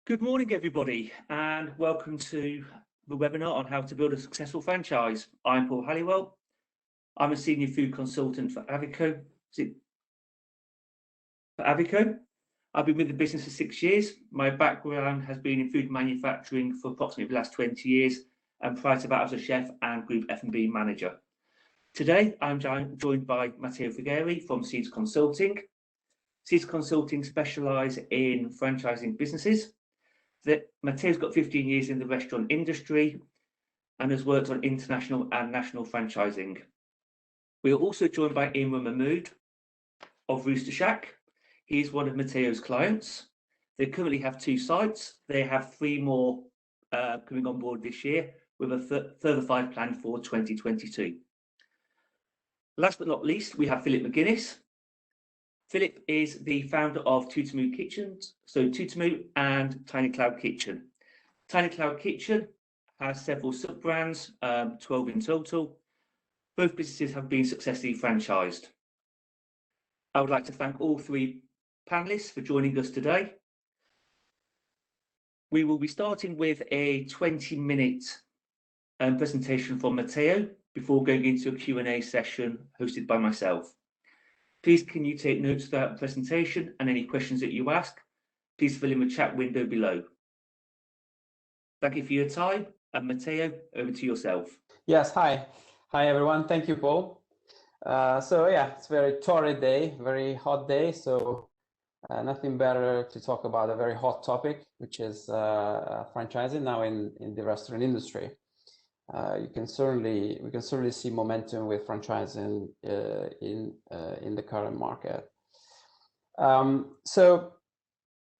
Good morning, everybody, and welcome to the webinar on how to build a successful franchise. I'm Paul Halliwell. I'm a Senior Food Consultant for Aviko. I've been with the business for 6 years. My background has been in food manufacturing for approximately the last 20 years, and prior to that, I was a chef and group F&B manager. Today, I'm joined by Matteo Frigeri from Seeds Consulting. Seeds Consulting specialise in franchising businesses. Matteo's got 15 years in the restaurant industry and has worked on international and national franchising. We are also joined by Imran Mamud of Rooster Shack. He's one of Matteo's clients. They currently have 2 sites. They have 3 more coming on board this year, with a further 5 planned for 2022. Last but not least, we have Philip McGuiness. Philip is the founder of Tootoomoo Kitchens, so Tootoomoo and Tiny Cloud Kitchen. Tiny Cloud Kitchen has several sub-brands, 12 in total. Both businesses have been successfully franchised. I would like to thank all 3 panelists for joining us today. We will be starting with a 20-minute presentation from Matteo before going into a Q&A session hosted by myself. Please can you take notes of that presentation, and any questions that you ask, please fill in the chat window below. Thank you for your time, and Matteo, over to yourself. Yes, hi everyone. Thank you, Paul. So yeah, it's a very torrid day, very hot day. So nothing better to talk about a very hot topic, which is franchising now in the restaurant industry. We can certainly see momentum with franchising in the current market. So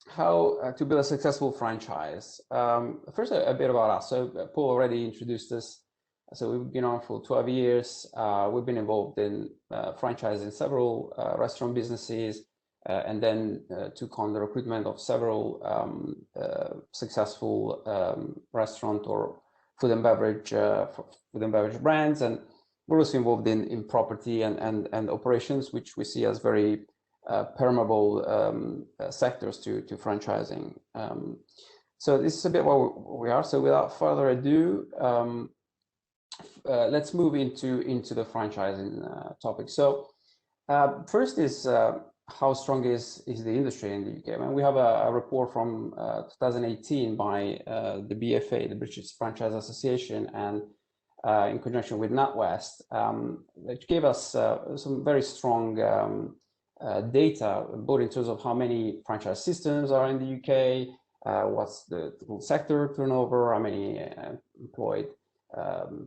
how to build a successful franchise? First, a bit about us. So Paul already introduced us. So we've been on for 12 years. We've been involved in franchising several restaurant businesses, and then took on the recruitment of several successful restaurant or food and beverage brands, and we're also involved in property and operations, which we see as very permeable sectors to franchising. So this is a bit what we are. So without further ado, let's move into the franchising topic. So first is how strong is the industry in the UK? I mean, we have a report from 2018 by the BFA, the British Franchise Association, and in conjunction with NatWest, which gave us some very strong data, both in terms of how many franchise systems are in the UK, what's the whole sector turnover, how many employed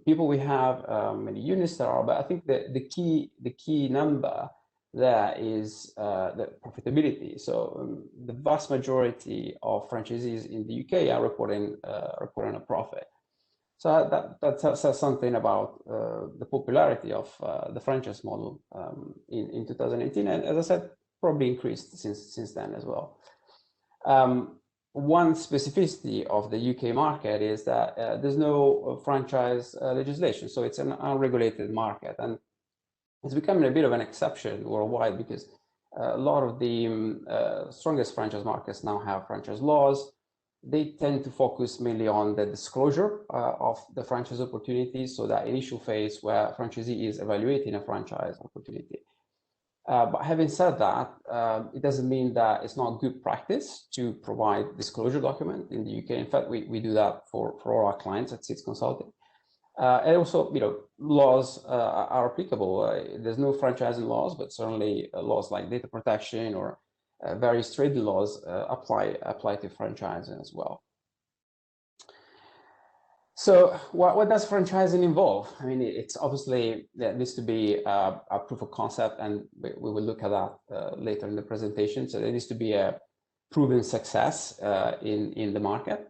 people we have, many units there are. But I think the key number there is the profitability. So the vast majority of franchisees in the UK are reporting a profit. So that says something about the popularity of the franchise model in 2018, and as I said, probably increased since then as well. One specificity of the UK market is that there's no franchise legislation, so it's an unregulated market, and it's becoming a bit of an exception worldwide because a lot of the strongest franchise markets now have franchise laws. They tend to focus mainly on the disclosure of the franchise opportunities, so that initial phase where franchisee is evaluating a franchise opportunity. But having said that, it doesn't mean that it's not good practice to provide disclosure document in the UK. In fact, we do that for all our clients at Seeds Consulting. And also, laws are applicable. There's no franchising laws, but certainly laws like data protection or various trade laws apply to franchising as well. So what does franchising involve? I mean, it's obviously, there needs to be a proof of concept, and we will look at that later in the presentation. So there needs to be a proven success in the market.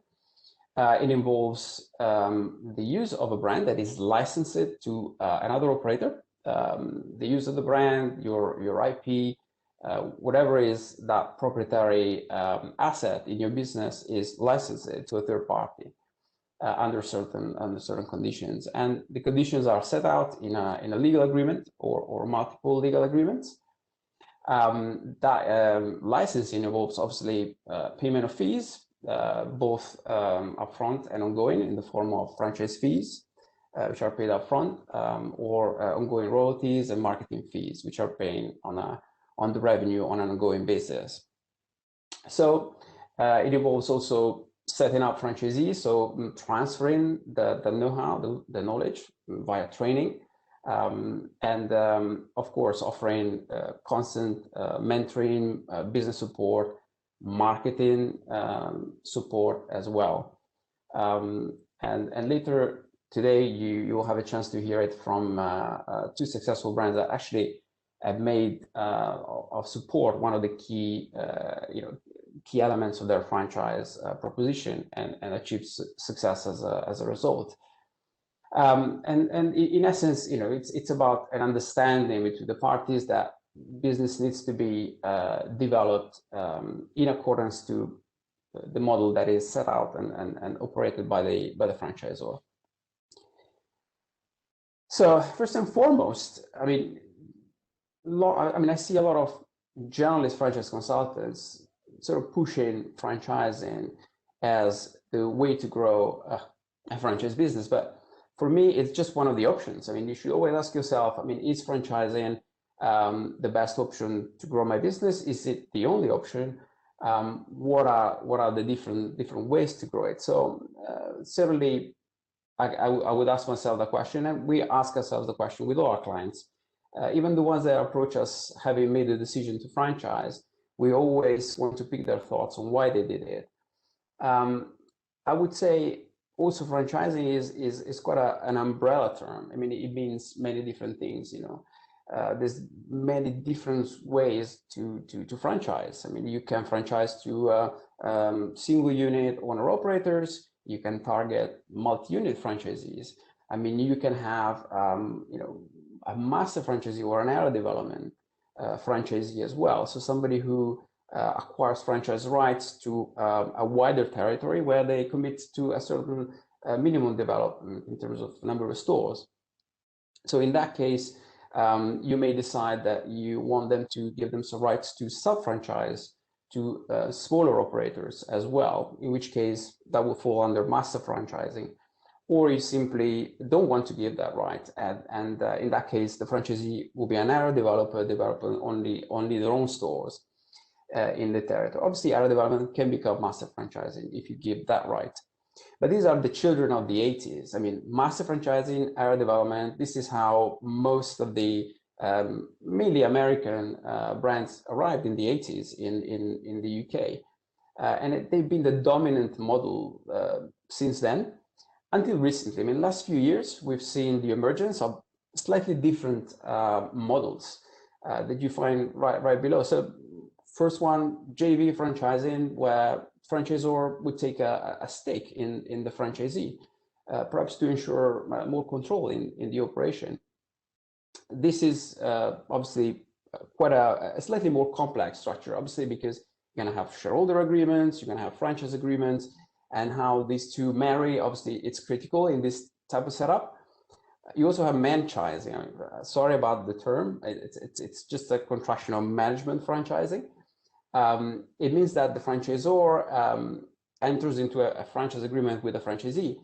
It involves the use of a brand that is licensed to another operator. The use of the brand, your IP, whatever is that proprietary asset in your business is licensed to a third party under certain conditions, and the conditions are set out in a legal agreement or multiple legal agreements. That licensing involves obviously payment of fees both upfront and ongoing in the form of franchise fees, which are paid upfront, or ongoing royalties and marketing fees, which are paid on the revenue on an ongoing basis. So it involves also setting up franchisees, so transferring the know-how, the knowledge via training, and of course offering constant mentoring, business support, marketing support as well. And later today you will have a chance to hear it from two successful brands that actually have made of support one of the key key elements of their franchise proposition, and achieved success as a result. And in essence, it's about an understanding between the parties that business needs to be developed in accordance to the model that is set out and operated by the franchisor. So first and foremost, I see a lot of generalist franchise consultants sort of pushing franchising as the way to grow a franchise business. But for me, it's just one of the options. You should always ask yourself, is franchising the best option to grow my business? Is it the only option? What are the different ways to grow it? So certainly, I would ask myself the question, and we ask ourselves the question with all our clients, even the ones that approach us having made the decision to franchise. We always want to pick their thoughts on why they did it. I would say also franchising is quite an umbrella term. It means many different things. There's many different ways to franchise. You can franchise to single unit owner operators. You can target multi-unit franchisees. You can have a master franchisee or an area development franchisee as well. So somebody who acquires franchise rights to a wider territory where they commit to a certain minimum development in terms of number of stores. So in that case, you may decide that you want them to give them some rights to sub-franchise to smaller operators as well, in which case that will fall under master franchising. Or you simply don't want to give that right, and in that case, the franchisee will be an area developer developing only their own stores in the territory. Obviously, area development can become master franchising if you give that right. But these are the children of the 80s. Master franchising, area development, this is how most of the mainly American brands arrived in the 80s in the UK. And they've been the dominant model since then, until recently. Last few years, we've seen the emergence of slightly different models that you find right below. So first one, JV franchising, where franchisor would take a stake in the franchisee, perhaps to ensure more control in the operation. This is obviously quite a slightly more complex structure, obviously, because you're going to have shareholder agreements, you're going to have franchise agreements, and how these two marry, obviously, it's critical in this type of setup. You also have manchising. Sorry about the term. It's just a contraction of management franchising. It means that the franchisor enters into a franchise agreement with the franchisee,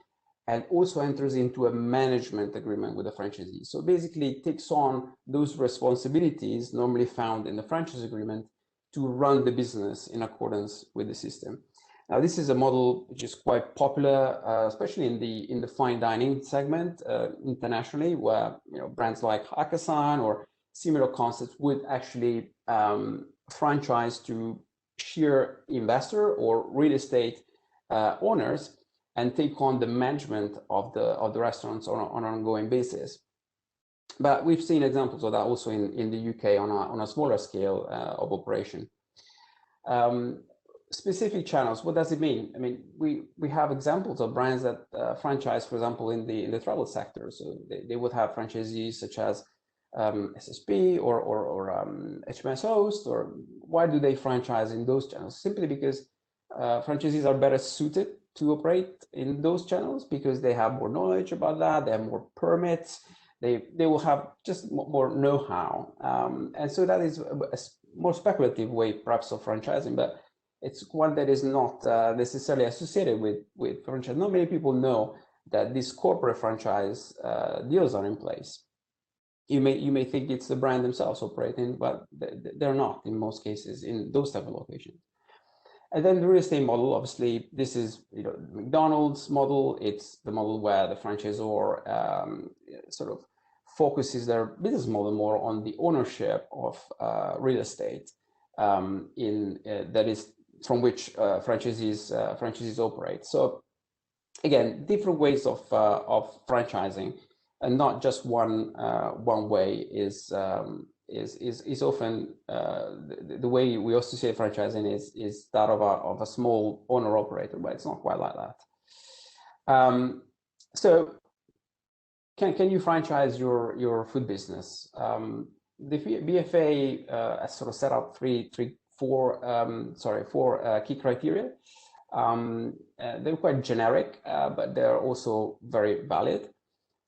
and also enters into a management agreement with the franchisee. So basically it takes on those responsibilities normally found in the franchise agreement to run the business in accordance with the system. Now, this is a model which is quite popular, especially in the fine dining segment internationally, where brands like Hakkasan or similar concepts would actually franchise to sheer investor or real estate owners and take on the management of the restaurants on an ongoing basis. But we've seen examples of that also in the UK on a smaller scale of operation. Specific channels, what does it mean? We have examples of brands that franchise, for example, in the travel sector. So they would have franchisees such as SSP or HMS Host. Or why do they franchise in those channels? Simply because franchisees are better suited to operate in those channels because they have more knowledge about that, they have more permits, they will have just more know-how. And so that is a more speculative way perhaps of franchising, but it's one that is not necessarily associated with franchise. Not many people know that these corporate franchise deals are in place. You may think it's the brand themselves operating, but they're not in most cases in those type of locations. And then the real estate model, obviously, this is McDonald's model. It's the model where the franchisor sort of focuses their business model more on the ownership of real estate that is from which franchisees operate. So again, different ways of franchising, and not just one way is often the way we associate franchising is that of a small owner operator, but it's not quite like that. So can you franchise your food business? The BFA has sort of set up four key criteria. They're quite generic, but they're also very valid.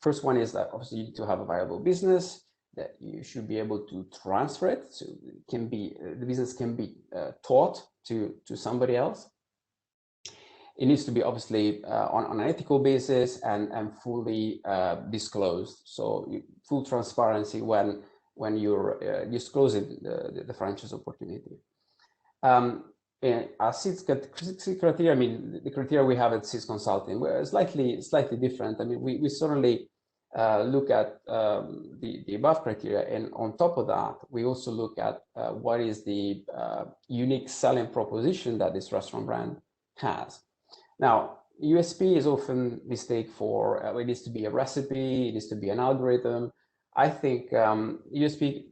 First one is that obviously you need to have a viable business, that you should be able to transfer it. So it can be, the business can be taught to somebody else. It needs to be obviously on an ethical basis and fully disclosed. So full transparency when you're disclosing the franchise opportunity. Our SIS criteria, I mean, the criteria we have at SIS Consulting were slightly different. I mean, we certainly look at the above criteria, and on top of that, we also look at what is the unique selling proposition that this restaurant brand has. Now, USP is often mistaken for it needs to be a recipe, it needs to be an algorithm. I think USP,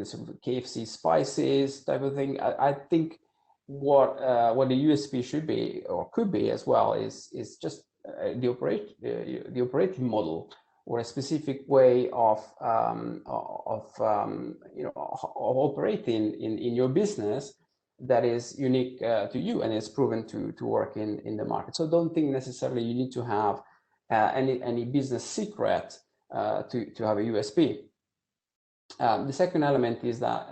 sort of KFC spices type of thing. I think what the USP should be, or could be as well, is just the operating model, or a specific way of operating in your business that is unique to you and is proven to work in the market. So don't think necessarily you need to have any business secret to have a USP. The second element is that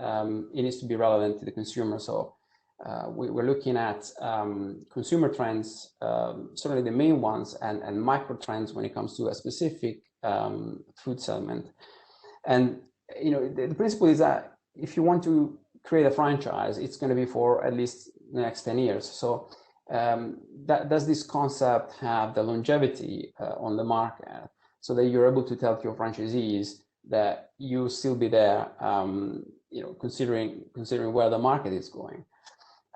it needs to be relevant to the consumer. So we're looking at consumer trends, certainly the main ones, and micro trends when it comes to a specific food segment. And the principle is that if you want to create a franchise, it's going to be for at least the next 10 years. So does this concept have the longevity on the market, so that you're able to tell to your franchisees that you'll still be there, considering where the market is going.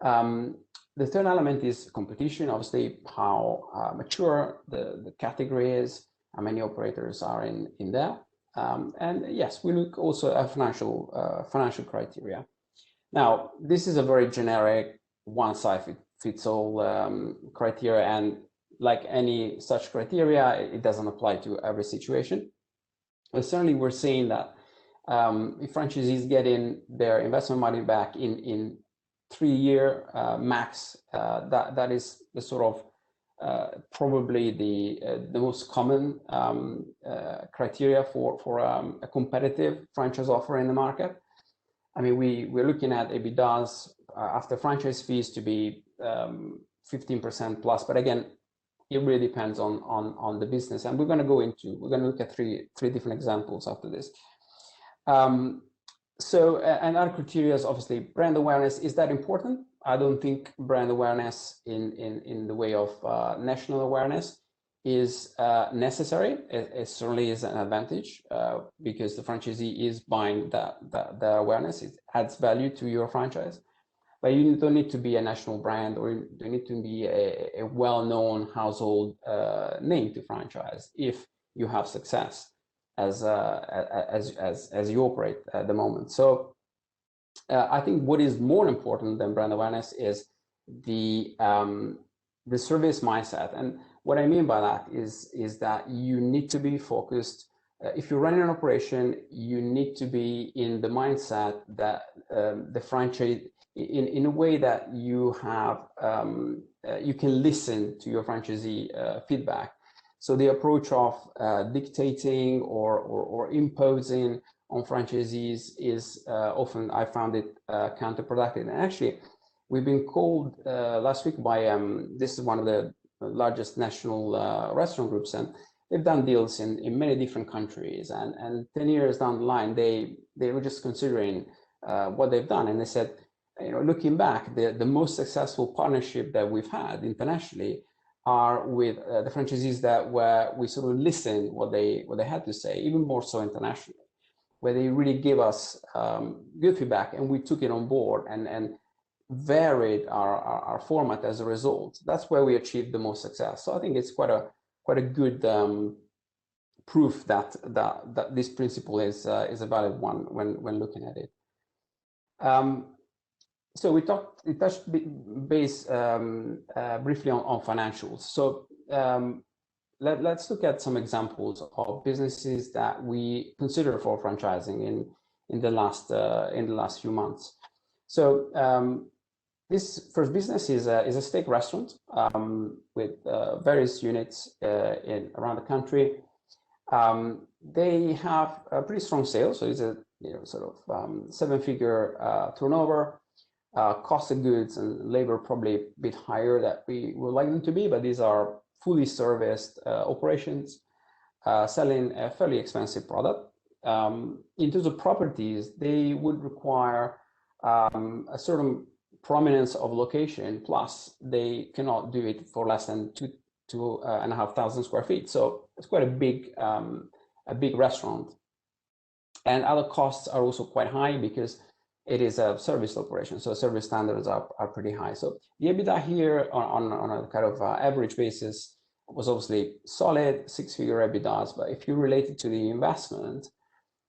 The third element is competition. Obviously, how mature the category is, how many operators are in there, and yes, we look also at financial criteria. Now, this is a very generic, one-size-fits-all criteria, and like any such criteria, it doesn't apply to every situation. But certainly, we're seeing that if franchisees getting their investment money back in 3-year max, that is the sort of probably the most common criteria for a competitive franchise offer in the market. I mean, we're looking at EBITDAs after franchise fees to be 15% plus, but again, it really depends on the business, and we're going to look at three different examples after this. So, and our criteria is obviously brand awareness. Is that important? I don't think brand awareness in the way of national awareness is necessary. It certainly is an advantage because the franchisee is buying that awareness. It adds value to your franchise. But you don't need to be a national brand, or you don't need to be a well-known household name to franchise if you have success as you operate at the moment. So I think what is more important than brand awareness is the service mindset. And what I mean by that is that you need to be focused. If you're running an operation, you need to be in the mindset that the franchise, in a way that you have, you can listen to your franchisee feedback. So the approach of dictating or imposing on franchisees is often, I found it counterproductive. And actually, we've been called last week by, this is one of the largest national restaurant groups, and they've done deals in many different countries. And 10 years down the line, they were just considering what they've done. And they said, looking back, the most successful partnership that we've had internationally are with the franchisees where we sort of listened what they had to say, even more so internationally, where they really give us good feedback, and we took it on board and varied our format as a result. That's where we achieved the most success. So I think it's quite a good proof that this principle is a valid one when looking at it. So we touched base briefly on financials. So let's look at some examples of businesses that we consider for franchising in the last few months. So this first business is a steak restaurant with various units around the country. They have a pretty strong sales, so it's a sort of 7-figure turnover. Cost of goods and labor probably a bit higher than we would like them to be, but these are fully serviced operations selling a fairly expensive product. In terms of properties, they would require a certain prominence of location, plus they cannot do it for less than 2,500 square feet. So it's quite a big restaurant. And other costs are also quite high because it is a service operation, so service standards are pretty high. So the EBITDA here on a kind of average basis was obviously solid, 6-figure EBITDAs. But if you relate it to the investment,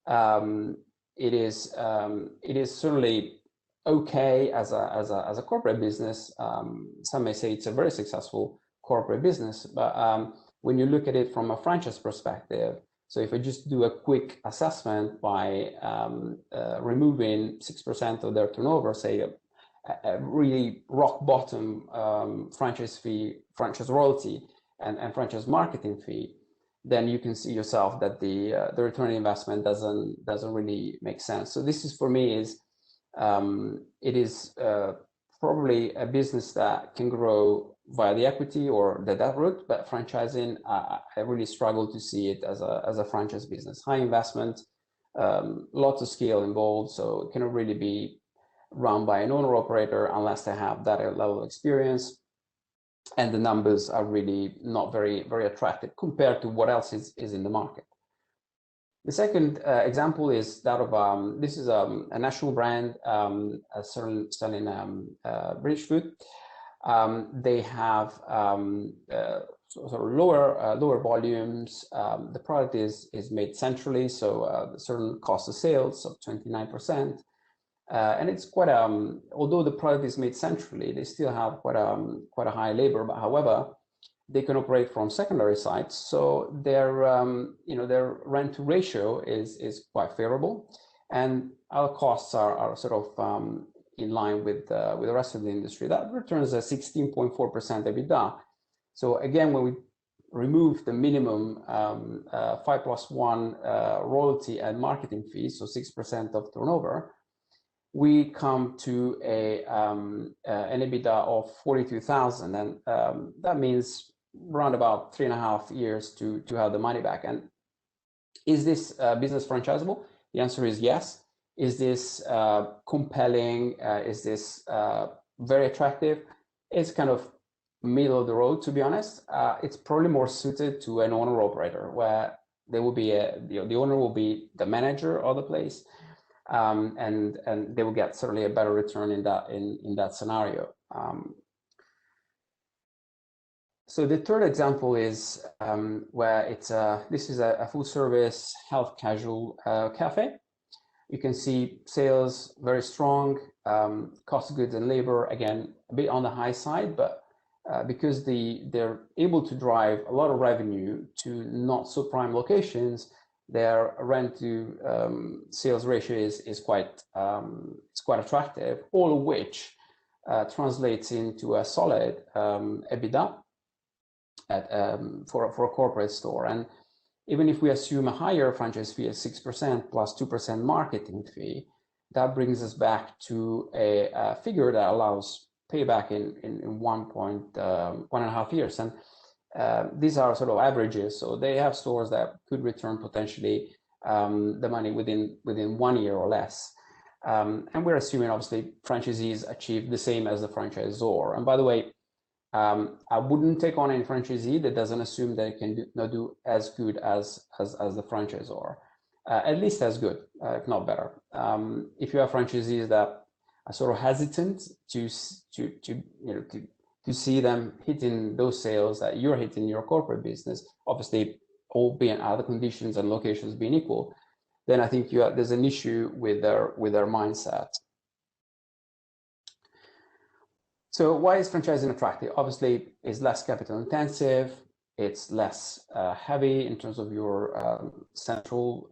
it is certainly okay as a corporate business. Some may say it's a very successful corporate business, but when you look at it from a franchise perspective, so if I just do a quick assessment by removing 6% of their turnover, say a really rock bottom franchise fee, franchise royalty, and franchise marketing fee, then you can see yourself that the return on investment doesn't really make sense. So this is, for me, it is probably a business that can grow via the equity or the debt route, but franchising, I really struggle to see it as a franchise business. High investment, lots of scale involved, so it cannot really be run by an owner operator unless they have that level of experience, and the numbers are really not very attractive compared to what else is in the market. The second example is that of this is a national brand selling British food. They have sort of lower volumes. The product is made centrally, so certain cost of sales of 29%, and it's quite although the product is made centrally, they still have quite a high labor. But however, they can operate from secondary sites, so their rent to ratio is quite favorable, and our costs are sort of in line with the rest of the industry. That returns a 16.4% EBITDA. So again, when we remove the minimum 5+1 royalty and marketing fees, so 6% of turnover, we come to an EBITDA of 42,000, and that means around about 3.5 years to have the money back. And is this business franchisable? The answer is yes. Is this compelling? Is this very attractive? It's kind of middle of the road, to be honest. It's probably more suited to an owner operator, where there will be the owner will be the manager of the place, and they will get certainly a better return in that scenario. So the third example is where this is a full service health casual cafe. You can see sales very strong, cost of goods and labor, again, a bit on the high side, but because they're able to drive a lot of revenue to not so prime locations, their rent to sales ratio is quite attractive, all of which translates into a solid EBITDA for a corporate store. And even if we assume a higher franchise fee of 6% plus 2% marketing fee, that brings us back to a figure that allows payback in 1.5 years. And these are sort of averages. So they have stores that could return potentially the money within 1 year or less. And we're assuming obviously franchisees achieve the same as the franchisor. And by the way, I wouldn't take on any franchisee that doesn't assume that it can not do as good as the franchisor, at least as good, if not better. If you have franchisees that are sort of hesitant to see them hitting those sales that you're hitting in your corporate business, obviously all being other conditions and locations being equal, then I think there's an issue with their mindset. So why is franchising attractive? Obviously, it's less capital intensive. It's less heavy in terms of your central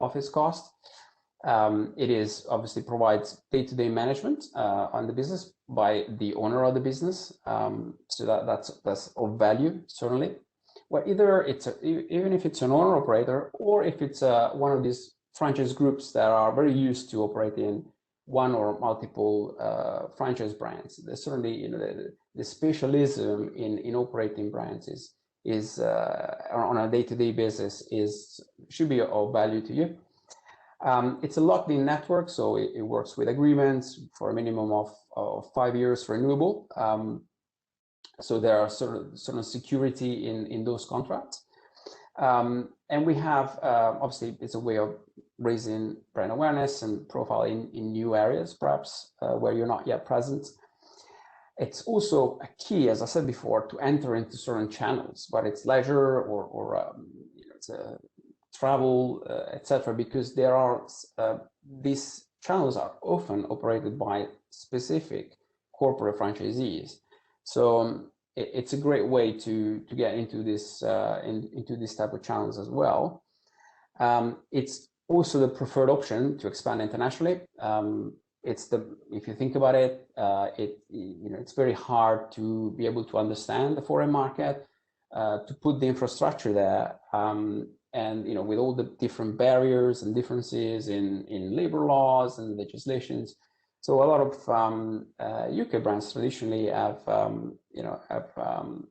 office cost. It is obviously provides day-to-day management on the business by the owner of the business. So that's of value, certainly. Well, either even if it's an owner operator, or if it's one of these franchise groups that are very used to operating one or multiple franchise brands. There's certainly, the specialism in operating brands is on a day-to-day basis should be of value to you. It's a locked-in network, so it works with agreements for a minimum of 5 years renewable. So there are sort of security in those contracts. And we have, obviously, it's a way of raising brand awareness and profiling in new areas, perhaps, where you're not yet present. It's also a key, as I said before, to enter into certain channels, whether it's leisure or it's travel, etc., because there are these channels are often operated by specific corporate franchisees. So it's a great way to get into this type of channels as well. It's also the preferred option to expand internationally. If you think about it, it's very hard to be able to understand the foreign market, to put the infrastructure there, and with all the different barriers and differences in labor laws and legislations. So a lot of UK brands traditionally have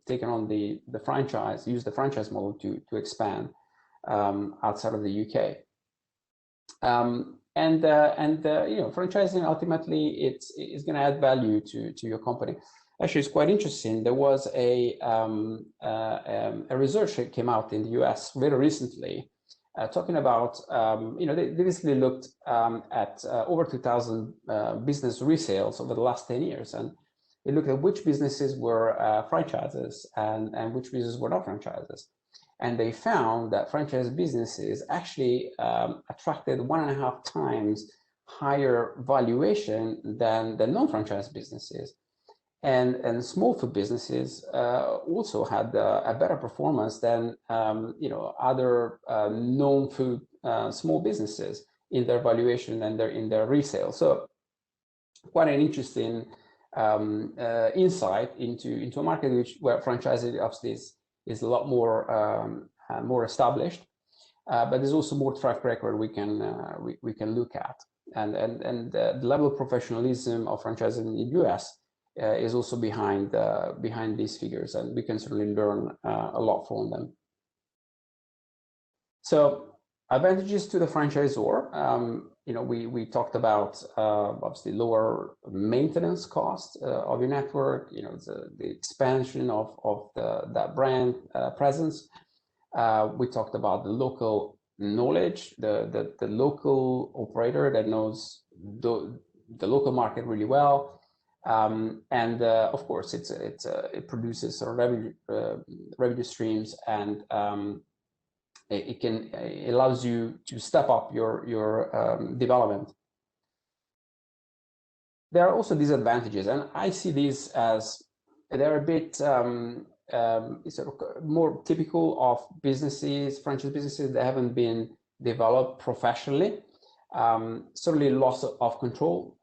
taken on the franchise, used the franchise model to expand outside of the UK. Franchising ultimately it's going to add value to your company. Actually, it's quite interesting. There was a research that came out in the US very recently, talking about they basically looked at over 2,000 business resales over the last 10 years, and they looked at which businesses were franchises and which businesses were not franchises. And they found that franchise businesses actually attracted 1.5 times higher valuation than the non-franchise businesses. And small food businesses also had a better performance than other non-food small businesses in their valuation and in their resale. So quite an interesting insight into a market where franchising obviously is a lot more established, but there's also more track record we can look at, and the level of professionalism of franchising in the US is also behind these figures, and we can certainly learn a lot from them. So advantages to the franchisor, we talked about obviously lower maintenance cost of your network, the expansion of that brand presence. We talked about the local knowledge, the local operator that knows the local market really well, and of course it produces sort of revenue streams, and it allows you to step up your development. There are also disadvantages, and I see these as they're a bit sort of more typical of businesses, franchise businesses that haven't been developed professionally. Certainly loss of control,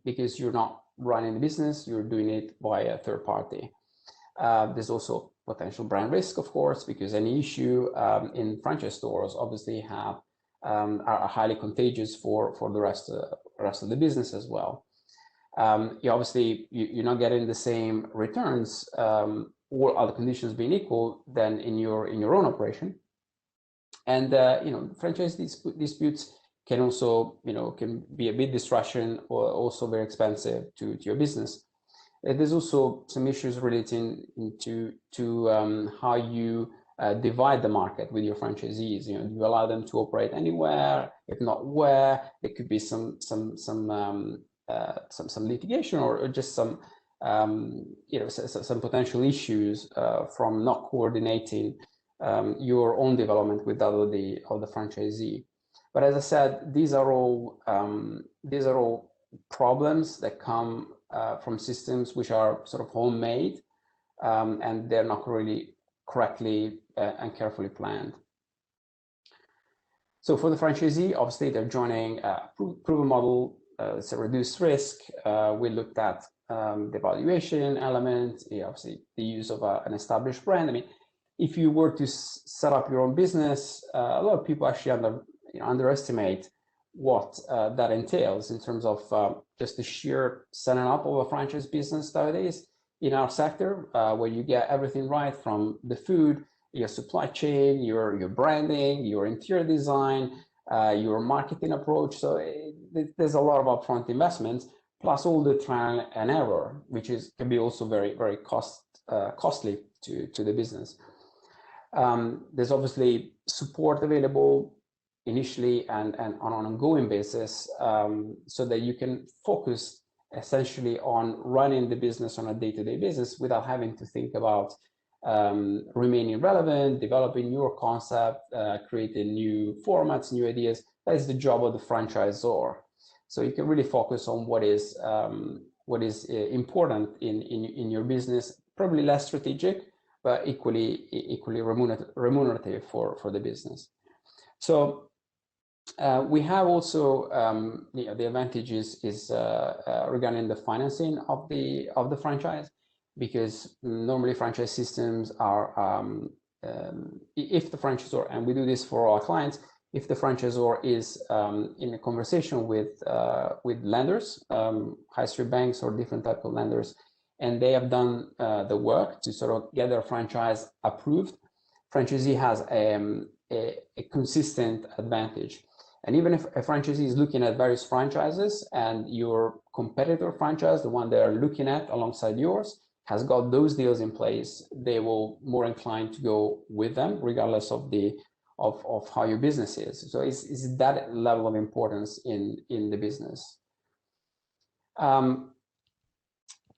because you're not running the business, you're doing it by a third party. There's also potential brand risk, of course, because any issue in franchise stores obviously are highly contagious for the rest of the business as well. you're not getting the same returns, all other conditions being equal, than in your own operation. And franchise disputes can also can be a bit distraction, or also very expensive to your business. There's also some issues relating to how you divide the market with your franchisees. Do you allow them to operate anywhere? If not, where? There could be some litigation, or just some some potential issues from not coordinating your own development with that of the franchisee. But as I said, these are all problems that come from systems which are sort of homemade, and they're not really correctly and carefully planned. So for the franchisee, obviously they're joining a proven model. It's a reduced risk. We looked at the valuation element, obviously the use of an established brand. I mean, if you were to set up your own business, a lot of people actually underestimate what that entails in terms of just the sheer setting up of a franchise business nowadays in our sector, where you get everything right from the food, your supply chain, your branding, your interior design, your marketing approach. So there's a lot of upfront investments, plus all the trial and error, which can be also very, very costly to the business. There's obviously support available initially and on an ongoing basis, so that you can focus essentially on running the business on a day-to-day basis without having to think about remaining relevant, developing your concept, creating new formats, new ideas. That is the job of the franchisor. So you can really focus on what is important in your business, probably less strategic, but equally remunerative for the business. So we have also the advantages is regarding the financing of the franchise, because normally franchise systems are if the franchisor, and we do this for our clients, if the franchisor is in a conversation with lenders, high street banks or different type of lenders, and they have done the work to sort of get their franchise approved, franchisee has a consistent advantage. And even if a franchisee is looking at various franchises and your competitor franchise, the one they're looking at alongside yours, has got those deals in place, they will more inclined to go with them, regardless of how your business is. So it's that level of importance in the business. So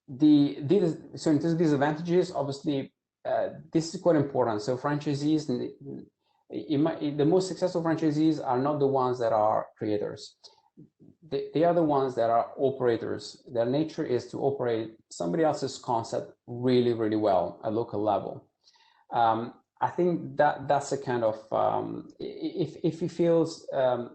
in terms of disadvantages, obviously, this is quite important. So franchisees, the most successful franchisees are not the ones that are creators. They are the ones that are operators. Their nature is to operate somebody else's concept really, really well at local level. I think that's a kind of, if he feels, a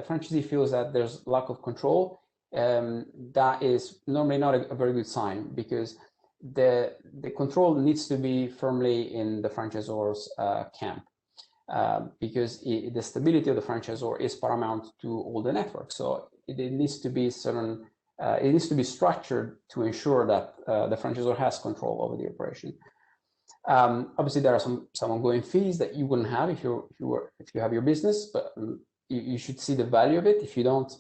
franchisee feels that there's lack of control, that is normally not a very good sign, because the control needs to be firmly in the franchisor's camp. Because the stability of the franchisor is paramount to all the network. So it needs to be it needs to be structured to ensure that the franchisor has control over the operation. Obviously, there are some ongoing fees that you wouldn't have if you have your business, but you should see the value of it. If you don't,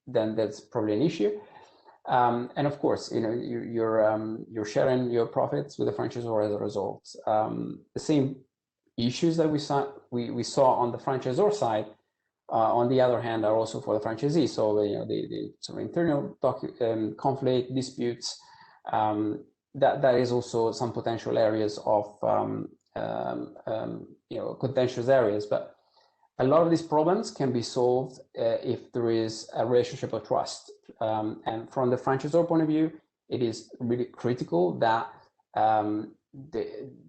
then that's probably an issue. And of course, you're sharing your profits with the franchisor as a result. The same issues that we saw on the franchisor side, on the other hand, are also for the franchisee. So the sort of internal conflict, disputes, that is also some potential areas of contentious areas. But a lot of these problems can be solved if there is a relationship of trust. And from the franchisor point of view, it is really critical that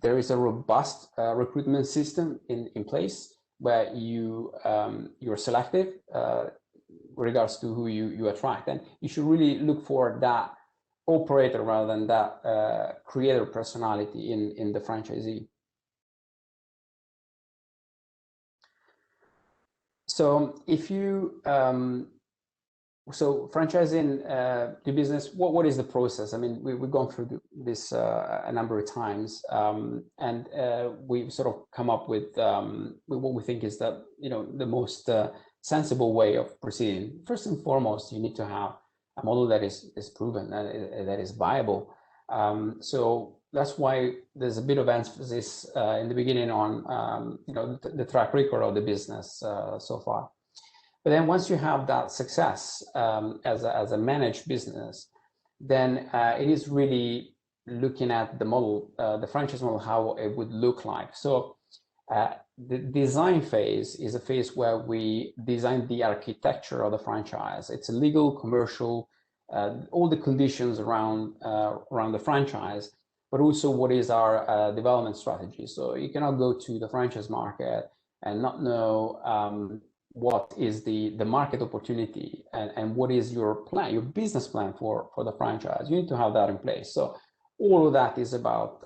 there is a robust recruitment system in place, where you're selective with regards to who you attract, and you should really look for that operator rather than that creator personality in the franchisee. So if you So franchising the business, what is the process? I mean, we've gone through this a number of times, and we've sort of come up with what we think is the most sensible way of proceeding. First and foremost, you need to have a model that is proven, that is viable. So that's why there's a bit of emphasis in the beginning on the track record of the business so far. But then once you have that success as a managed business, then it is really looking at the model, the franchise model, how it would look like. So the design phase is a phase where we design the architecture of the franchise. It's a legal, commercial, all the conditions around the franchise, but also what is our development strategy. So you cannot go to the franchise market and not know what is the market opportunity and what is your plan, your business plan for the franchise. You need to have that in place. So all of that is about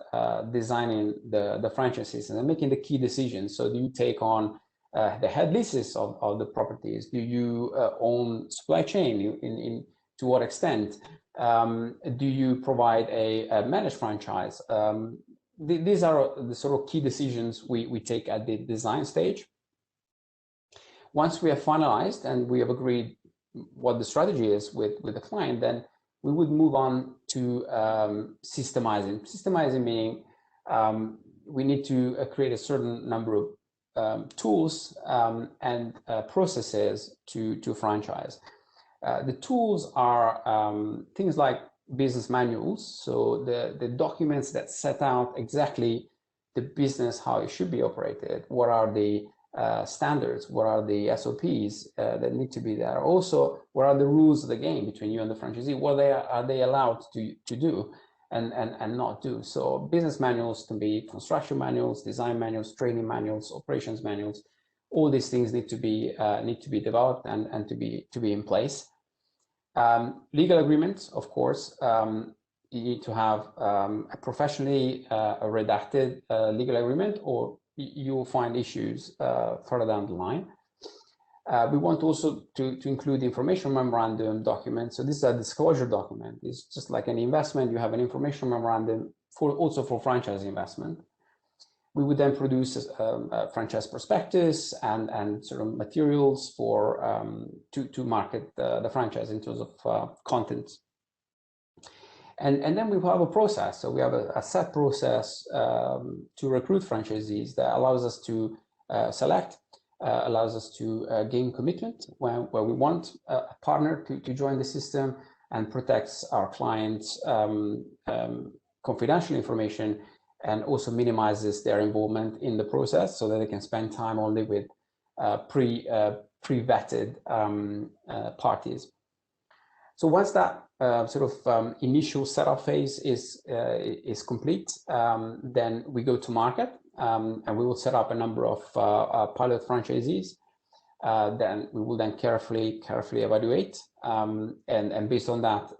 designing the franchise system and making the key decisions. So do you take on the head leases of the properties? Do you own supply chain? To what extent? Do you provide a managed franchise? These are the sort of key decisions we take at the design stage. Once we have finalized and we have agreed what the strategy is with the client, then we would move on to systemizing. Systemizing meaning we need to create a certain number of tools and processes to franchise. The tools are things like business manuals, so the documents that set out exactly the business, how it should be operated, what are the standards, what are the SOPs that need to be there. Also, what are the rules of the game between you and the franchisee? What are they allowed to do and not do? So business manuals can be construction manuals, design manuals, training manuals, operations manuals. All these things need to be developed and to be in place. Legal agreements, of course. You need to have a professionally redacted legal agreement, or you will find issues further down the line. We want also to include information memorandum documents. So this is a disclosure document. It's just like an investment. You have an information memorandum also for franchise investment. We would then produce a franchise prospectus and sort of materials for to market the franchise in terms of content. And then we have a process. So we have a set process to recruit franchisees that allows us to select, allows us to gain commitment where we want a partner to join the system, and protects our clients' confidential information, and also minimizes their involvement in the process so that they can spend time only with pre-vetted parties. So once that initial setup phase is complete, then we go to market, and we will set up a number of pilot franchisees. Then we will then carefully evaluate, and based on that,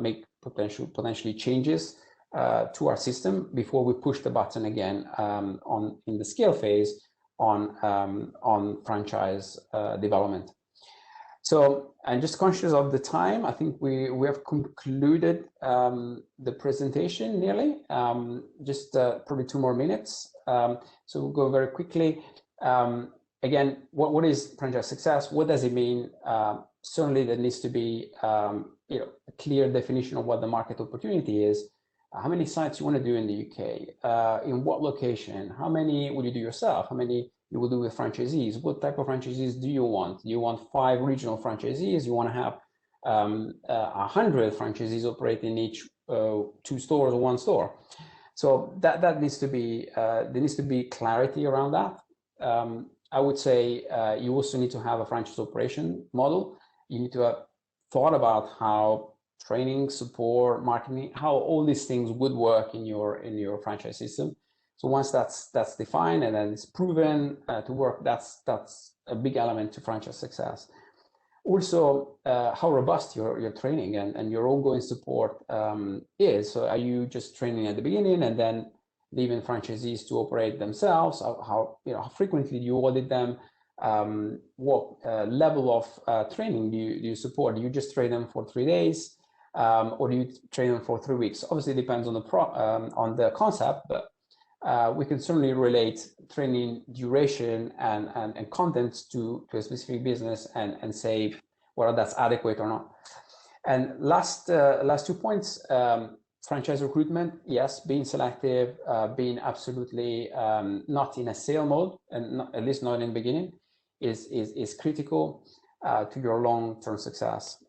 make potentially changes to our system before we push the button again in the scale phase on franchise development. So I'm just conscious of the time. I think we have concluded the presentation nearly. Just probably 2 more minutes. So we'll go very quickly. Again, what is franchise success? What does it mean? Certainly there needs to be a clear definition of what the market opportunity is. How many sites you want to do in the UK? In what location? How many will you do yourself? How many you will do with franchisees? What type of franchisees do you want? Do you want 5 regional franchisees? You want to have 100 franchisees operating each 2 stores or 1 store? So that needs to be there needs to be clarity around that. I would say you also need to have a franchise operation model. You need to have thought about how training, support, marketing, how all these things would work in your franchise system. So once that's defined and then it's proven to work, that's a big element to franchise success. Also, how robust your training and your ongoing support is. So are you just training at the beginning and then leaving franchisees to operate themselves? How frequently do you audit them? what level of training do you support? Do you just train them for 3 days, or do you train them for 3 weeks? Obviously, it depends on the concept, but we can certainly relate training duration and content to a specific business and say whether that's adequate or not. And last 2 points. Franchise recruitment, yes, being selective, being absolutely not in a sale mode, and at least not in the beginning, is critical to your long-term success.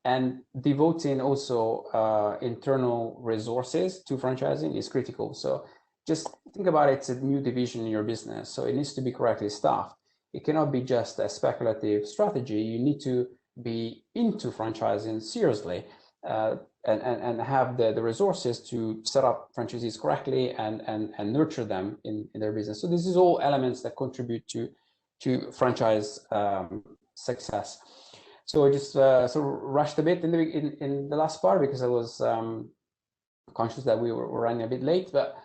And devoting also internal resources to franchising is critical. So just think about it, it's a new division in your business, so it needs to be correctly staffed. It cannot be just a speculative strategy. You need to be into franchising seriously. And have the resources to set up franchisees correctly and nurture them in their business. So this is all elements that contribute to franchise success. So I just sort of rushed a bit in the last part because I was conscious that we were running a bit late. But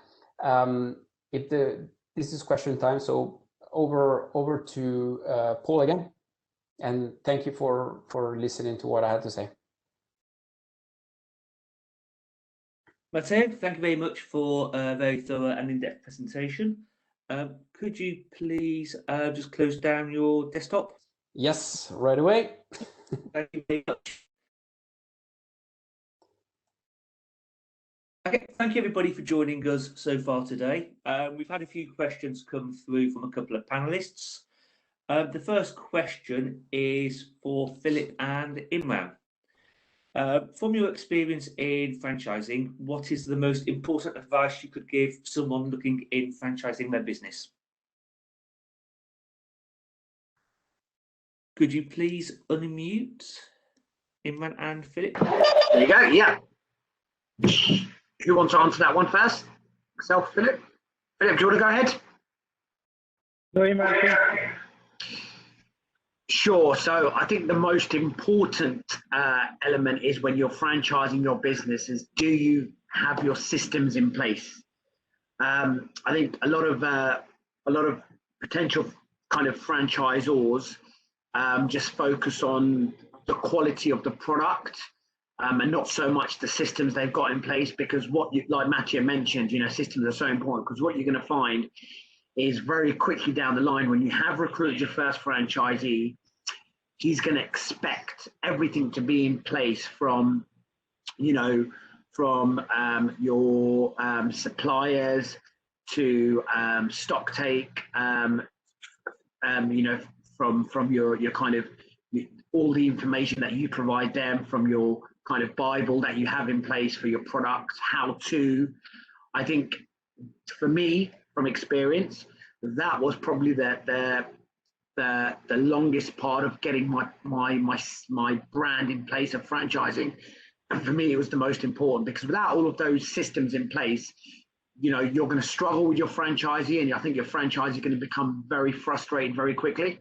this is question time, so over to Paul again. And thank you for listening to what I had to say. Matteo, thank you very much for a very thorough and in-depth presentation. Could you please just close down your desktop? Yes, right away. Thank you very much. Okay, thank you everybody for joining us so far today. We've had a few questions come through from a couple of panelists. The first question is for Philip and Imran. From your experience in franchising, what is the most important advice you could give someone looking in franchising their business? Could you please unmute Imran and Philip? There you go, yeah. Who wants to answer that one first? Myself, Philip? Philip, do you want to go ahead? No, Imran. Sure. So I think the most important element is when you're franchising your business is, do you have your systems in place? I think a lot of potential kind of franchisors just focus on the quality of the product and not so much the systems they've got in place, because like Matteo mentioned, systems are so important, because what you're going to find is very quickly down the line, when you have recruited your first franchisee, he's going to expect everything to be in place from your suppliers to stock take, from your kind of all the information that you provide them, from your kind of Bible that you have in place for your products, how to. I think for me, from experience, that was probably the longest part of getting my brand in place of franchising. And for me, it was the most important, because without all of those systems in place, you're going to struggle with your franchisee, and I think your franchisee is going to become very frustrated very quickly.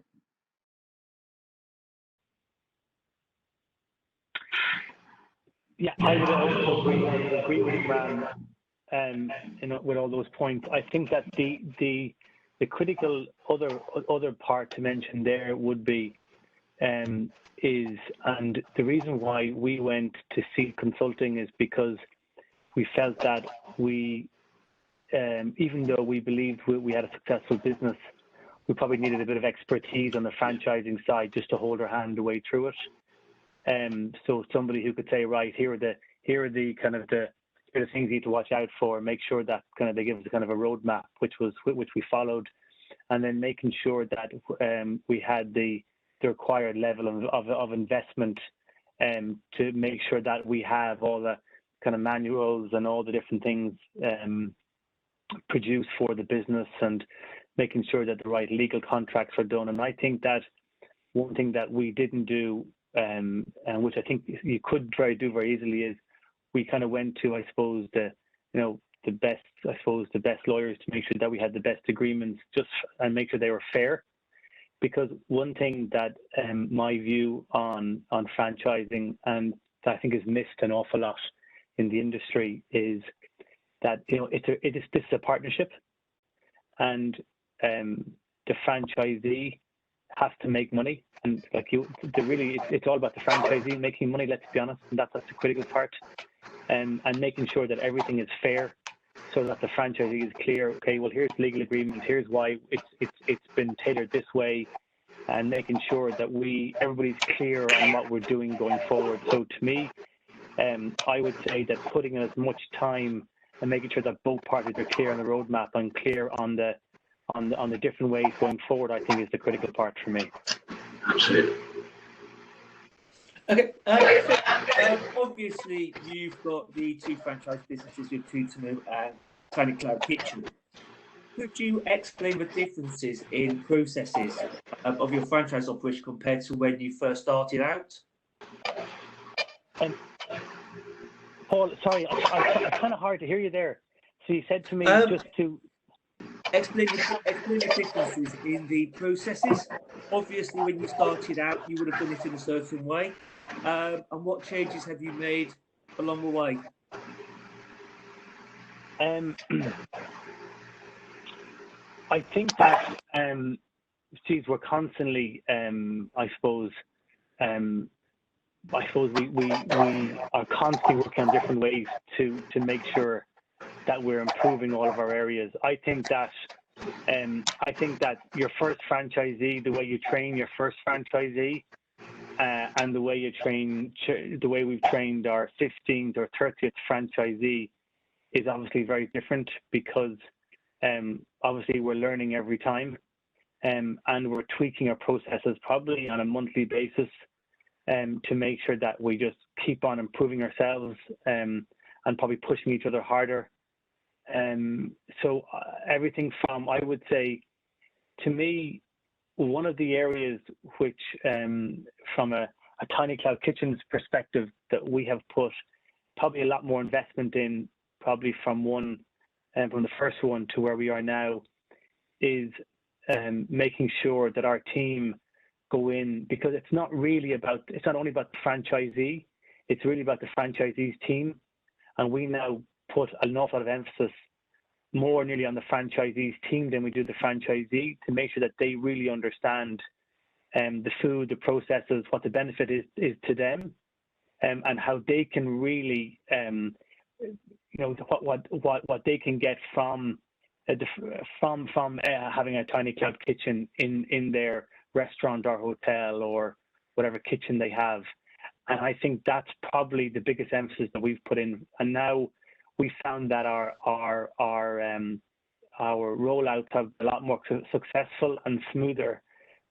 Yeah, I would also agree with Imran with all those points. I think that the critical other part to mention there would be and the reason why we went to seek consulting is because we felt that we, even though we believed we had a successful business, we probably needed a bit of expertise on the franchising side just to hold our hand the way through it. So somebody who could say, right, here are the things you need to watch out for, make sure that kind of they give us a kind of a roadmap, which we followed, and then making sure that we had the required level of investment to make sure that we have all the kind of manuals and all the different things produced for the business, and making sure that the right legal contracts are done. And I think that one thing that we didn't do, and which I think you could do very easily, is we kind of went to, I suppose, the best lawyers to make sure that we had the best agreements, and make sure they were fair. Because one thing that my view on franchising, and I think is missed an awful lot in the industry, is that this is a partnership, and the franchisee has to make money, and like it's all about the franchisee making money. Let's be honest, and that's the critical part, and making sure that everything is fair, so that the franchisee is clear. Okay, well, here's the legal agreement. Here's why it's been tailored this way, and making sure that everybody's clear on what we're doing going forward. So to me, I would say that putting in as much time and making sure that both parties are clear on the roadmap and clear on the different ways going forward, I think, is the critical part for me. Absolutely. Okay. Obviously, you've got the two franchise businesses with Tootoomoo and Tiny Cloud Kitchen. Could you explain the differences in processes of your franchise operation compared to when you first started out? Paul, sorry, it's kind of hard to hear you there. So you said to me just to explain the differences in the processes. Obviously, when you started out, you would have done it in a certain way. And what changes have you made along the way? I think that we're constantly, I suppose we are constantly working on different ways to make sure that we're improving all of our areas. I think that your first franchisee, the way you train your first franchisee, and the way we've trained our 15th or 30th franchisee is obviously very different, because obviously we're learning every time, and we're tweaking our processes probably on a monthly basis, to make sure that we just keep on improving ourselves, and probably pushing each other harder. So everything from, I would say, to me, one of the areas which, from a Tiny Cloud Kitchens perspective, that we have put probably a lot more investment in, probably from the first one to where we are now, is making sure that our team go in, because it's not only about the franchisee, it's really about the franchisee's team. And we now put an awful lot of emphasis more nearly on the franchisee's team than we do the franchisee, to make sure that they really understand the food, the processes, what the benefit is to them, and how they can really, what they can get from having a Tiny Cloud Kitchen in their restaurant or hotel or whatever kitchen they have. And I think that's probably the biggest emphasis that we've put in. And now we found that our rollouts have a lot more successful and smoother,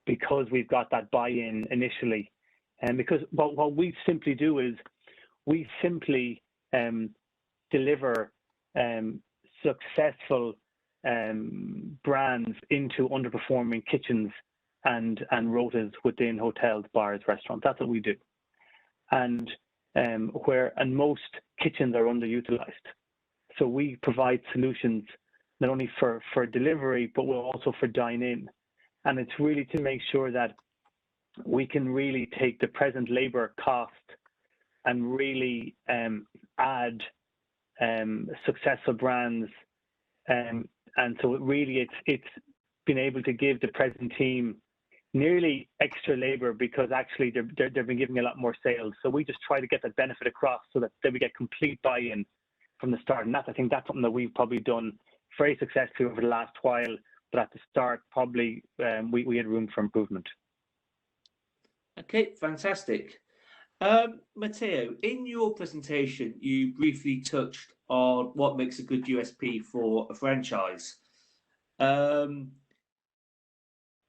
because we've got that buy-in initially. And because what we simply do is we simply deliver successful brands into underperforming kitchens and rotas within hotels, bars, restaurants. That's what we do. And most kitchens are underutilized. So we provide solutions not only for delivery, but also for dine-in. And it's really to make sure that we can really take the present labor cost and really add successful brands. And so it's been able to give the present team nearly extra labor, because actually they've been giving a lot more sales. So we just try to get that benefit across, so that we get complete buy-in from the start. And I think that's something that we've probably done very successfully over the last while. But at the start, probably we had room for improvement. Okay, fantastic. Matteo, in your presentation, you briefly touched on what makes a good USP for a franchise.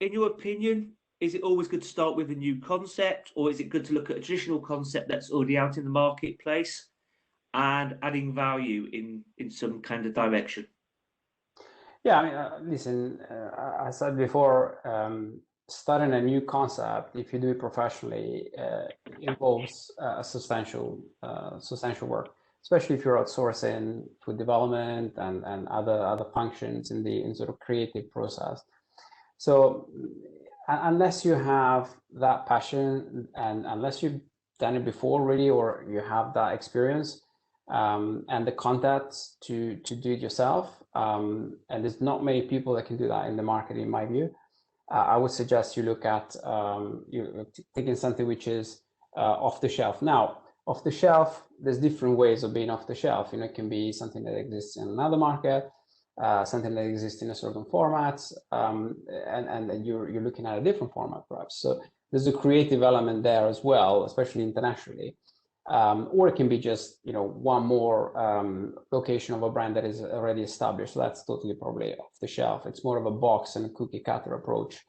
In your opinion, is it always good to start with a new concept, or is it good to look at a traditional concept that's already out in the marketplace and adding value in some kind of direction? Yeah, I mean, listen, I said before, starting a new concept, if you do it professionally, involves substantial work, especially if you're outsourcing food development and other functions in sort of creative process. So unless you have that passion, and unless you've done it before really, or you have that experience and the contacts to do it yourself, and there's not many people that can do that in the market, in my view, I would suggest you look at taking something which is off the shelf. Now, off the shelf, there's different ways of being off the shelf. You know, it can be something that exists in another market, something that exists in a certain format, and you're looking at a different format perhaps. So there's a creative element there as well, especially internationally. Or it can be just, you know, one more location of a brand that is already established. So that's totally probably off the shelf. It's more of a box and a cookie cutter approach.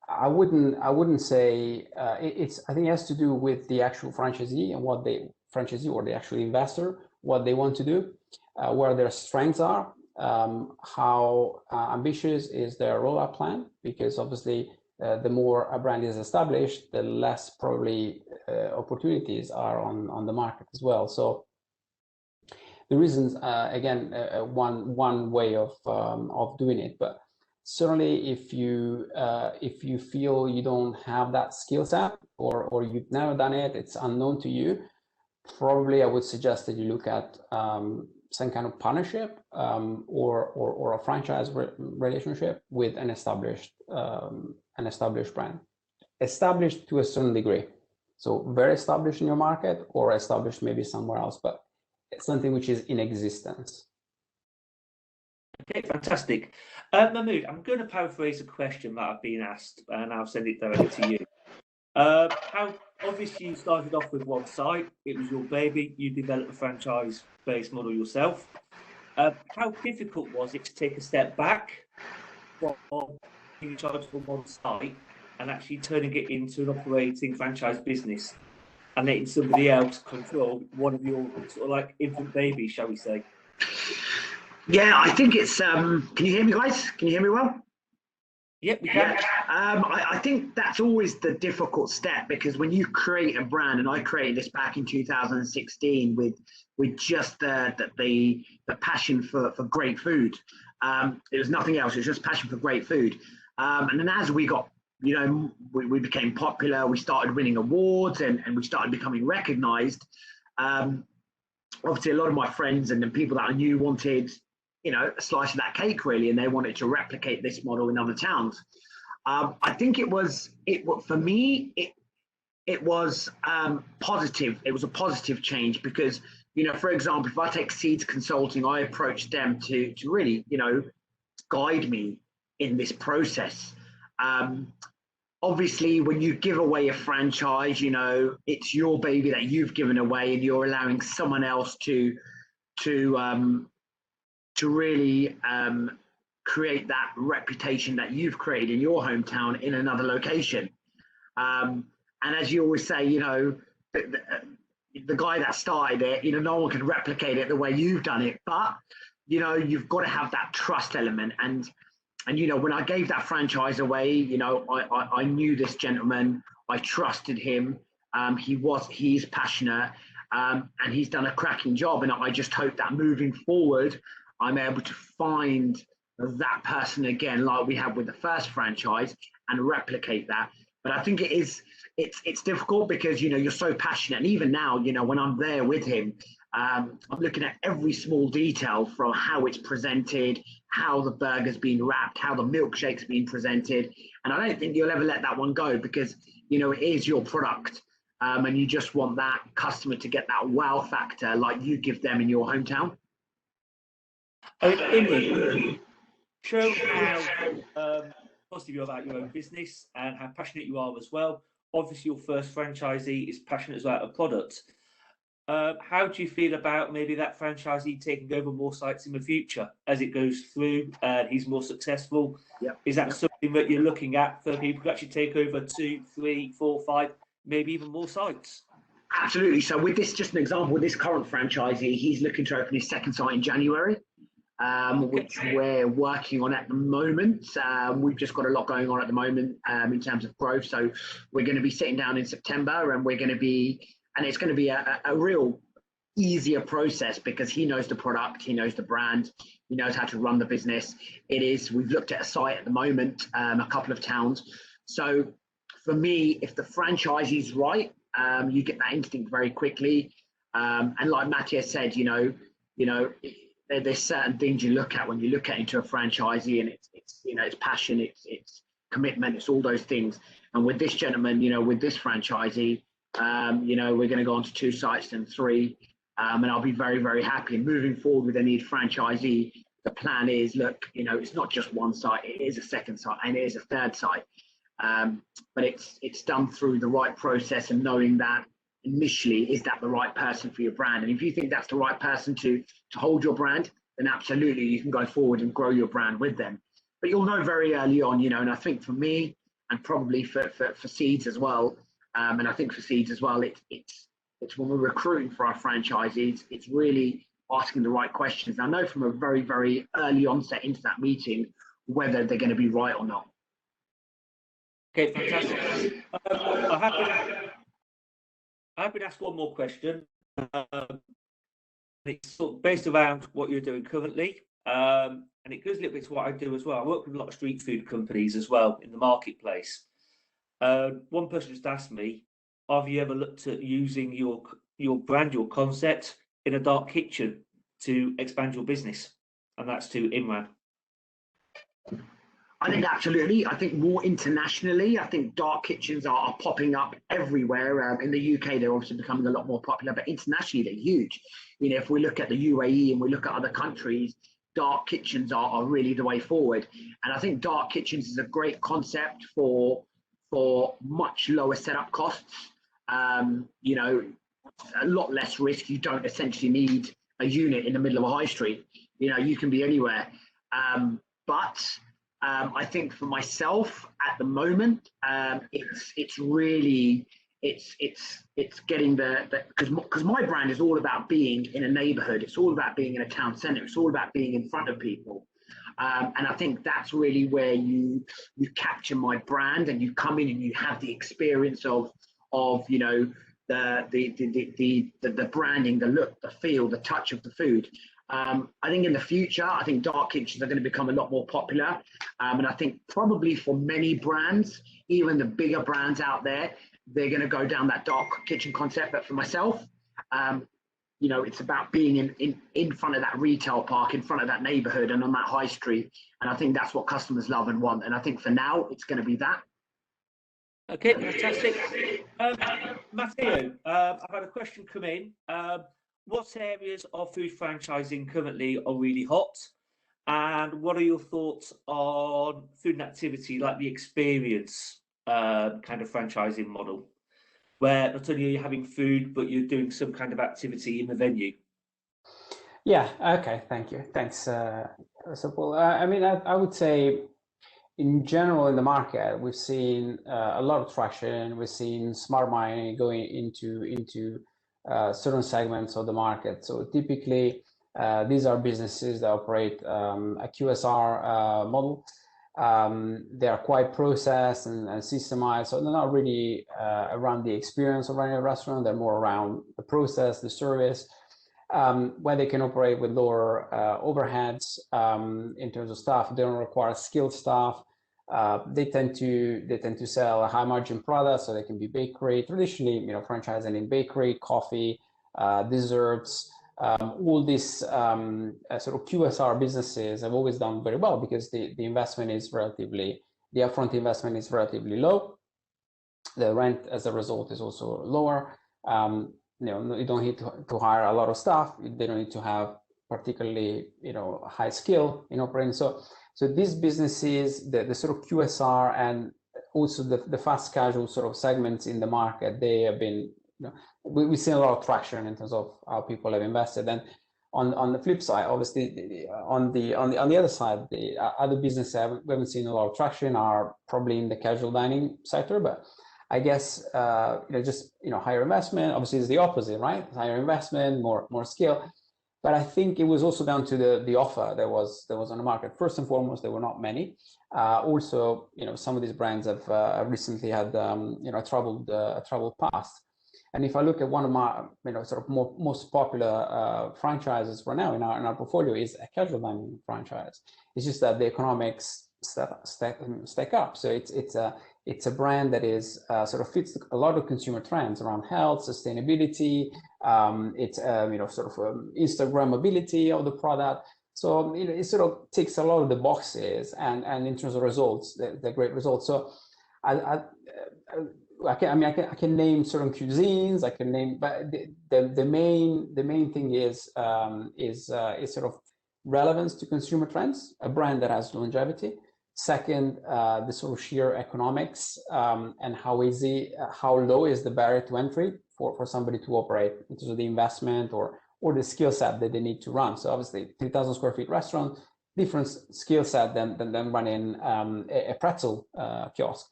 I wouldn't say I think it has to do with the actual franchisee and what the franchisee or the actual investor, what they want to do, where their strengths are, how ambitious is their rollout plan, because obviously the more a brand is established, the less probably opportunities are on the market as well. So the reasons, again, one way of doing it, but certainly if you feel you don't have that skill set or you've never done it, it's unknown to you, probably I would suggest that you look at some kind of partnership or a franchise relationship with an established brand, established to a certain degree. So very established in your market or established maybe somewhere else, but it's something which is in existence. Okay, fantastic. Mamud, I'm going to paraphrase a question that I've been asked, and I'll send it directly to you. How obviously you started off with one site, it was your baby, you developed a franchise-based model yourself. How difficult was it to take a step back from being in charge for one site and actually turning it into an operating franchise business and letting somebody else control one of your sort of like infant babies, shall we say? Yeah, I think it's, can you hear me, guys? Can you hear me well? Yep, we can. I think that's always the difficult step, because when you create a brand, and I created this back in 2016 with just the passion for great food. It was nothing else. It was just passion for great food. And then as we got, you know, we became popular, we started winning awards and we started becoming recognized. Obviously, a lot of my friends and the people that I knew wanted, you know, a slice of that cake really, and they wanted to replicate this model in other towns. I think for me, it was positive. It was a positive change because, you know, for example, if I take Seeds Consulting, I approached them to really, you know, guide me in this process. Obviously, when you give away a franchise, you know, it's your baby that you've given away, and you're allowing someone else to really create that reputation that you've created in your hometown in another location. And as you always say, you know, the guy that started it, you know, no one can replicate it the way you've done it, but, you know, you've got to have that trust element. And you know, when I gave that franchise away, you know, I knew this gentleman, I trusted him. He's passionate, and he's done a cracking job. And I just hope that moving forward, I'm able to find that person again, like we had with the first franchise, and replicate that. But I think it's difficult because, you know, you're so passionate. And even now, you know, when I'm there with him, I'm looking at every small detail, from how it's presented, how the burger's been wrapped, how the milkshake's been presented. And I don't think you'll ever let that one go, because, you know, it is your product. And you just want that customer to get that wow factor like you give them in your hometown. Imran, show how positive you are about your own business and how passionate you are as well. Obviously, your first franchisee is passionate about a product. How do you feel about maybe that franchisee taking over more sites in the future as it goes through and he's more successful? Yep. Is that something that you're looking at for people to actually take over 2, 3, 4, 5, maybe even more sites? Absolutely. So with this, just an example, with this current franchisee, he's looking to open his second site in January, which we're working on at the moment. We've just got a lot going on at the moment in terms of growth. So we're going to be sitting down in September, and we're going to be, and it's going to be a real easier process, because he knows the product, he knows the brand, he knows how to run the business. We've looked at a site at the moment, a couple of towns. So for me, if the franchisee is right, you get that instinct very quickly. And like Matteo said, you know, there's certain things you look at when you look into a franchisee, and it's you know, it's passion, it's commitment, it's all those things. And with this gentleman, you know, with this franchisee, you know, we're going to go on to 2 sites and 3, and I'll be very, very happy. And moving forward with any franchisee, the plan is, look, you know, it's not just 1 site, it is a 2nd site and it is a 3rd site. But it's done through the right process and knowing that initially, is that the right person for your brand? And if you think that's the right person to hold your brand, then absolutely you can go forward and grow your brand with them. But you'll know very early on, you know, and I think for me and probably for Seeds as well, and I think for Seeds as well, it's when we're recruiting for our franchisees, it's really asking the right questions. I know from a very, very early onset into that meeting whether they're going to be right or not. Okay, fantastic. I've been asked one more question. It's sort of based around what you're doing currently, and it goes a little bit to what I do as well. I work with a lot of street food companies as well in the marketplace. One person just asked me, have you ever looked at using your brand, your concept in a dark kitchen to expand your business? And that's to Imran. I think absolutely. I think more internationally, I think dark kitchens are popping up everywhere. In the UK, they're obviously becoming a lot more popular, but internationally, they're huge. You know, if we look at the UAE and we look at other countries, dark kitchens are really the way forward. And I think dark kitchens is a great concept for much lower setup costs. You know, a lot less risk. You don't essentially need a unit in the middle of a high street. You know, you can be anywhere. I think for myself at the moment, it's really getting because my brand is all about being in a neighborhood. It's all about being in a town center. It's all about being in front of people. And I think that's really where you capture my brand and you come in and you have the experience of you know, the branding, the look, the feel, the touch of the food. I think in the future, I think dark kitchens are going to become a lot more popular. And I think probably for many brands, even the bigger brands out there, they're going to go down that dark kitchen concept. But for myself, you know, it's about being in front of that retail park, in front of that neighborhood and on that high street. And I think that's what customers love and want. And I think for now, it's going to be that. Okay, fantastic. Matteo, I've had a question come in. What areas of food franchising currently are really hot? And what are your thoughts on food and activity, like the experience kind of franchising model, where not only are you having food, but you're doing some kind of activity in the venue? Yeah, okay, thank you. Thanks, Paul. I mean, I would say in general in the market, we've seen a lot of traction. We've seen smart money going into certain segments of the market. So typically, these are businesses that operate a QSR model. They are quite processed and systemized, so they're not really around the experience of running a restaurant. They're more around the process, the service, where they can operate with lower overheads in terms of staff. They don't require skilled staff. They tend to sell high margin products, so they can be bakery. Traditionally, you know, franchising in bakery, coffee, desserts, all these sort of QSR businesses have always done very well because the investment is the upfront investment is relatively low. The rent as a result is also lower. You know, you don't need to hire a lot of staff. They don't need to have particularly, you know, high skill in operating. So these businesses, the sort of QSR and also the fast casual sort of segments in the market, they have been, you know, we've seen a lot of traction in terms of how people have invested. And on the flip side, obviously, on the other side, the other businesses we haven't seen a lot of traction are probably in the casual dining sector. But I guess you know, just, you know, higher investment. Obviously, it's the opposite, right? Higher investment, more skill. But I think it was also down to the offer that was on the market. First and foremost, there were not many. Also, you know, some of these brands have recently had you know, a troubled past. And if I look at one of my, you know, sort of most popular franchises for now in our portfolio is a casual dining franchise. It's just that the economics stack up. So it's a brand that is sort of fits a lot of consumer trends around health, sustainability. It's you know, sort of Instagrammability of the product. So it sort of ticks a lot of the boxes, and in terms of results, they're great results. So I can name certain cuisines. I can name, but the main thing is sort of relevance to consumer trends, a brand that has longevity. Second, the sort of sheer economics, and how low is the barrier to entry for somebody to operate in terms of the investment or the skill set that they need to run. So obviously 3,000 square feet restaurant, different skill set than running a pretzel kiosk.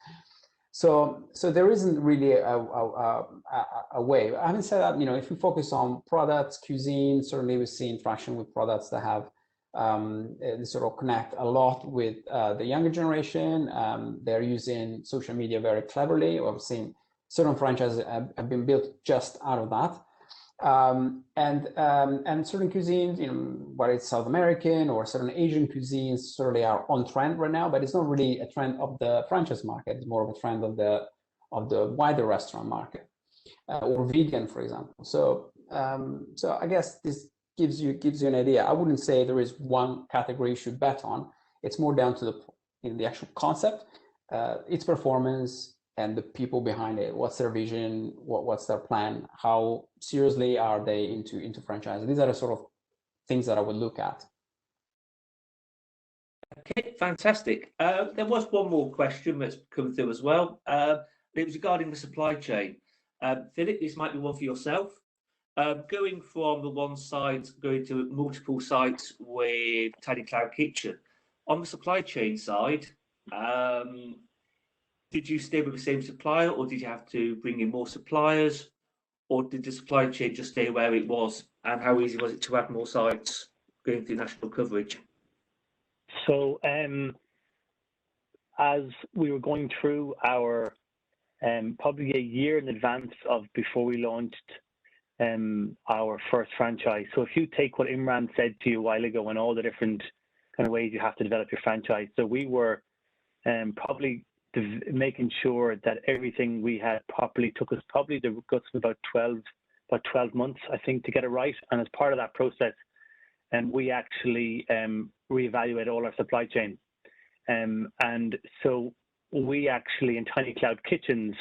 So there isn't really a way. Having said that, if you focus on products, cuisine, certainly we see interaction with products that have sort of connect a lot with the younger generation. They're using social media very cleverly. We've seen certain franchises have been built just out of that. And certain cuisines, whether it's South American or certain Asian cuisines, certainly are on trend right now, but it's not really a trend of the franchise market. It's more of a trend of the wider restaurant market, or vegan, for example. So I guess this gives you an idea. I wouldn't say there is one category you should bet on. It's more down to the actual concept, its performance, and the people behind it. What's their vision? What's their plan? How seriously are they into franchising? These are the sort of things that I would look at. Okay, fantastic. There was one more question that's come through as well. It was regarding the supply chain. Philip, this might be one for yourself. Going from the one site, going to multiple sites with Tiny Cloud Kitchen, on the supply chain side, did you stay with the same supplier, or did you have to bring in more suppliers, or did the supply chain just stay where it was? And how easy was it to add more sites going through national coverage? So as we were going through our probably a year in advance of before we launched our first franchise. So if you take what Imran said to you a while ago and all the different kind of ways you have to develop your franchise, so we were probably making sure that everything we had properly took us probably the guts of about 12 months, I think, to get it right. And as part of that process, we actually reevaluated all our supply chain. And so we actually, in Tiny Cloud Kitchens,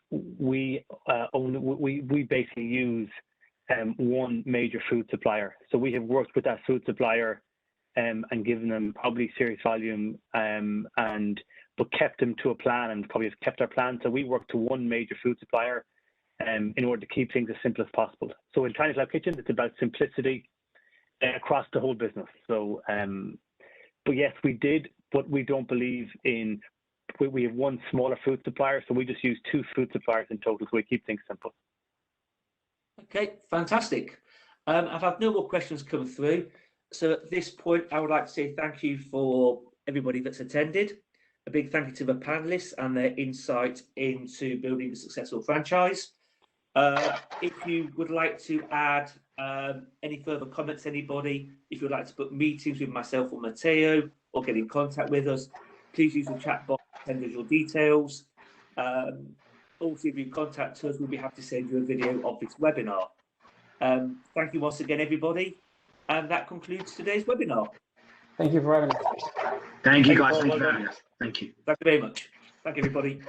we basically use one major food supplier. So we have worked with that food supplier and given them probably serious volume, but kept them to a plan, and probably have kept our plan. So we work to one major food supplier in order to keep things as simple as possible. So in Tiny Cloud Kitchen, it's about simplicity across the whole business. So, but yes, we did, but we don't believe in, we have one smaller food supplier, so we just use two food suppliers in total, so we keep things simple. Okay, fantastic. I've had no more questions come through. So at this point, I would like to say thank you for everybody that's attended. A big thank you to the panelists and their insight into building a successful franchise. If you would like to add any further comments, anybody, if you'd like to book meetings with myself or Matteo or get in contact with us, please use the chat box to send us your details. Also, if you contact us, we'll be happy to send you a video of this webinar. Thank you once again, everybody. And that concludes today's webinar. Thank you for having us. Thank you, guys. Thank you for having us. Thank you. Thank you very much. Thank you, everybody.